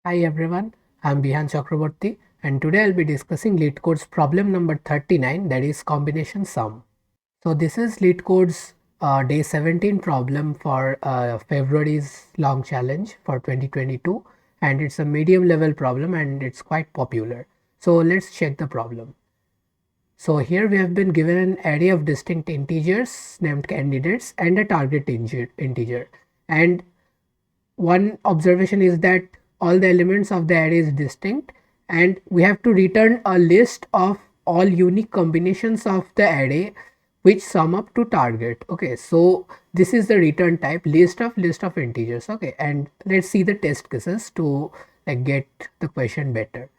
Hi everyone, I'm Bihan Chakraborty and today I'll be discussing LeetCode's problem number 39, that is combination sum. So this is LeetCode's day 17 problem for February's long challenge for 2022, and it's a medium level problem and it's quite popular. So let's check the problem. So here we have been given an array of distinct integers named candidates and a target integer. And one observation is that all the elements of the array is distinct and we have to return a list of all unique combinations of the array which sum up to target. Okay, so this is the return type, list of integers. Okay, and let's see the test cases to get the question better.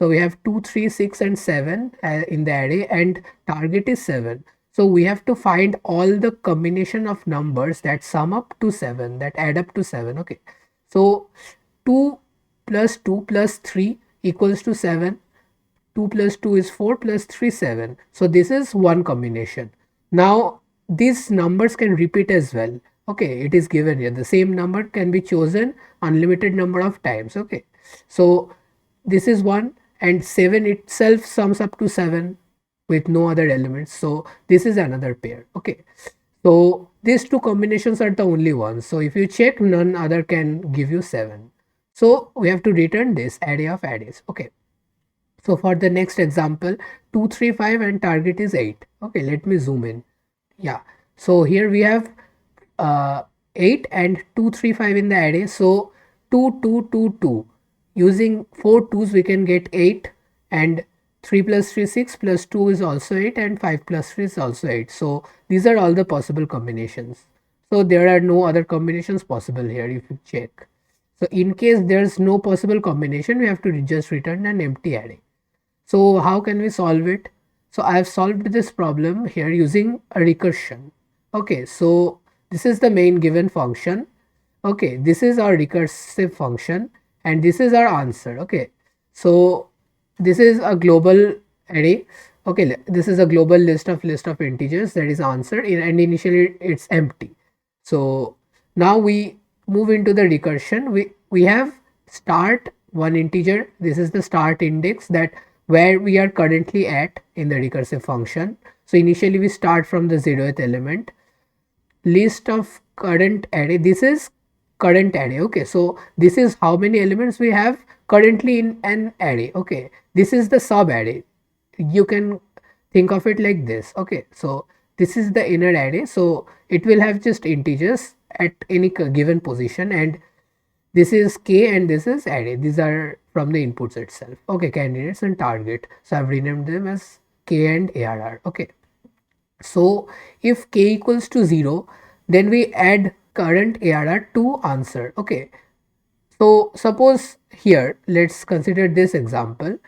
So we have 2, 3, 6 and 7 in the array and target is 7. So we have to find all the combination of numbers that sum up to 7, that add up to 7. Okay. So 2 plus 2 plus 3 equals to 7. 2 plus 2 is 4 plus 3 7. So this is one combination. Now these numbers can repeat as well. Okay, it is given here. The same number can be chosen unlimited number of times. Okay. So this is one and 7 itself sums up to 7 with no other elements. So this is another pair. Okay. So these two combinations are the only ones. So if you check, none other can give you 7. So we have to return this array of arrays. Okay. So for the next example, 2, 3, 5 and target is 8. Okay, let me zoom in. Yeah. So here we have 8 and 2, 3, 5 in the array. So 2, 2, 2, 2. Using 4 2's we can get 8, and 3 plus 3 6 plus 2 is also 8 and 5 plus 3 is also 8. So these are all the possible combinations. So there are no other combinations possible here if you check. So in case there's no possible combination, we have to just return an empty array. So how can we solve it? So I have solved this problem here using a recursion. Okay, so this is the main given function. Okay, this is our recursive function and this is our answer. Okay, so this is a global array. Okay, this is a global list of integers, that is answer, and initially it's empty. So now we move into the recursion. We have start one integer. This is the start index, that where we are currently at in the recursive function. So initially we start from the 0th element. List of current array, this is current array. Okay, so this is how many elements we have currently in an array. Okay, this is the sub array, you can think of it like this. Okay, so this is the inner array, so it will have just integers at any given position, and this is k and this is array. These are from the inputs itself. Okay, candidates and target, so I've renamed them as k and arr. Okay, so if k equals to 0, then we add current arr to answer. Okay, so suppose here let's consider this example.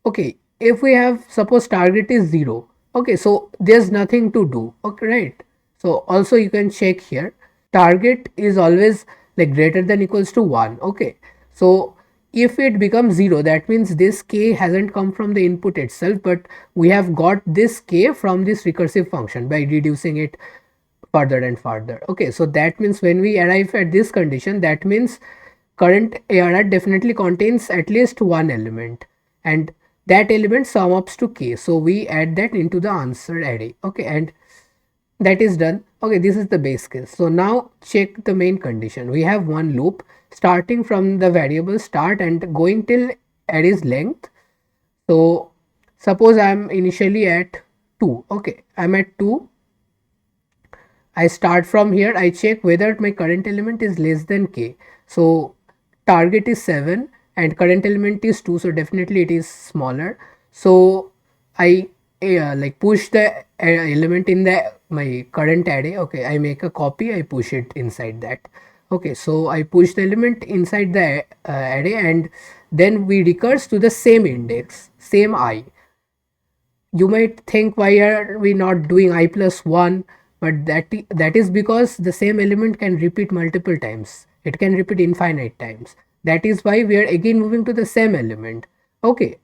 Okay, if we have, suppose target is 0. Okay, so there's nothing to do. Okay, right? So also you can check here, target is always like greater than equals to 1. Okay, so if it becomes 0, that means this k hasn't come from the input itself, but we have got this k from this recursive function by reducing it further and further. Okay, so that means when we arrive at this condition, that means current arr definitely contains at least one element, and that element sum ups to k. So we add that into the answer array. Okay, and that is done. Okay, this is the base case. So now check the main condition. We have one loop starting from the variable start and going till array's length. So suppose I am initially at 2. Okay, I'm at 2. I start from here. I check whether my current element is less than k. So target is 7 and current element is 2, so definitely it is smaller. So I like push the element in the my current array. Okay, I make a copy, I push it inside that. Okay, so I push the element inside the array, and then we recurse to the same index, same I. You might think, why are we not doing I plus 1? But that is because the same element can repeat multiple times. It can repeat infinite times. That is why we are again moving to the same element. Okay,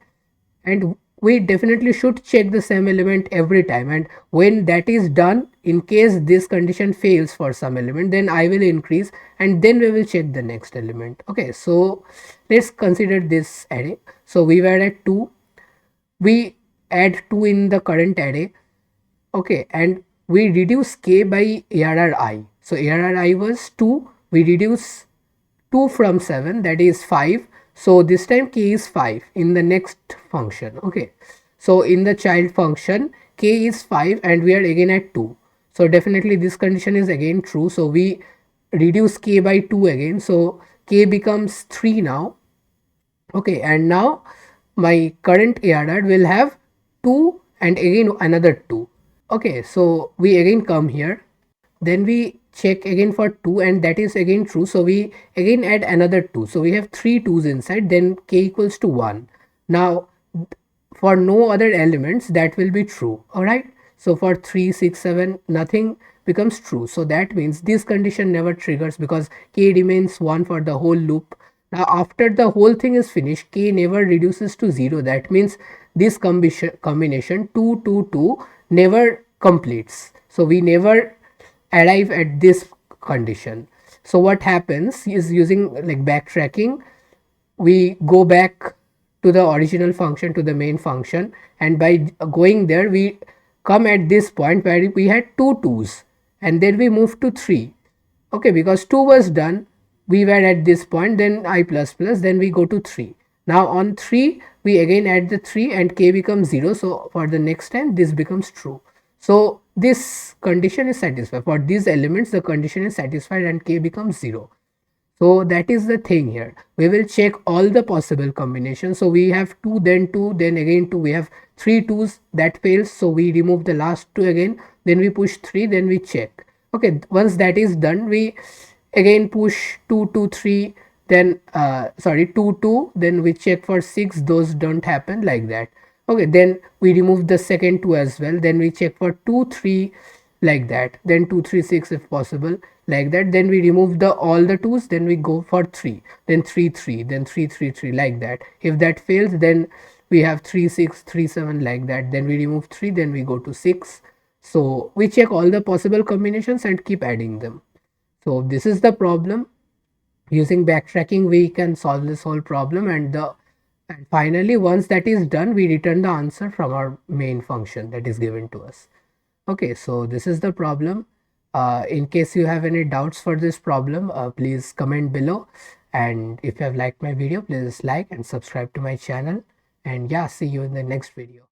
and we definitely should check the same element every time, and when that is done, in case this condition fails for some element, then I will increase and then we will check the next element. Okay, so let's consider this array. So we were at 2, we add 2 in the current array. Okay, and we reduce k by arri. So arri was 2, we reduce 2 from 7, that is 5. So this time k is 5 in the next function. Okay, so in the child function k is 5 and we are again at 2. So definitely this condition is again true. So we reduce k by 2 again. So k becomes 3 now. Okay, and now my current ARR will have 2 and again another 2. Okay, so we again come here, then we check again for 2 and that is again true. So we again add another 2. So we have 3 2's inside, then k equals to 1. Now for no other elements that will be true. Alright, so for 3 6 7 nothing becomes true. So that means this condition never triggers because k remains 1 for the whole loop. Now after the whole thing is finished, k never reduces to 0. That means this combination 2 2 2 never completes. So we never arrive at this condition. So what happens is, using like backtracking, we go back to the original function, to the main function, and by going there we come at this point where we had 2's and then we move to 3. Okay, because 2 was done, we were at this point, then I plus plus, then we go to 3. Now on 3 we again add the 3 and k becomes 0. So for the next time this becomes true. So this condition is satisfied. For these elements the condition is satisfied and k becomes 0. So that is the thing here. We will check all the possible combinations. So we have 2, then 2, then again 2. We have 3 2's that fails. So we remove the last 2 again. Then we push 3, then we check. Okay, once that is done, we again push 2 2 3, then 2 2, then we check for 6. Those don't happen, like that. Okay, then we remove the second 2 as well. Then we check for 2 3, like that, then 2 3 6 if possible, like that. Then we remove the all the 2's, then we go for 3, then 3 3, then 3 3 3, like that. If that fails, then we have 3 6 3 7, like that. Then we remove 3, then we go to 6. So we check all the possible combinations and keep adding them. So this is the problem. Using backtracking we can solve this whole problem, and finally once that is done, we return the answer from our main function that is given to us. Okay, so this is the problem. In case you have any doubts for this problem, please comment below, and if you have liked my video, please like and subscribe to my channel, and yeah, see you in the next video.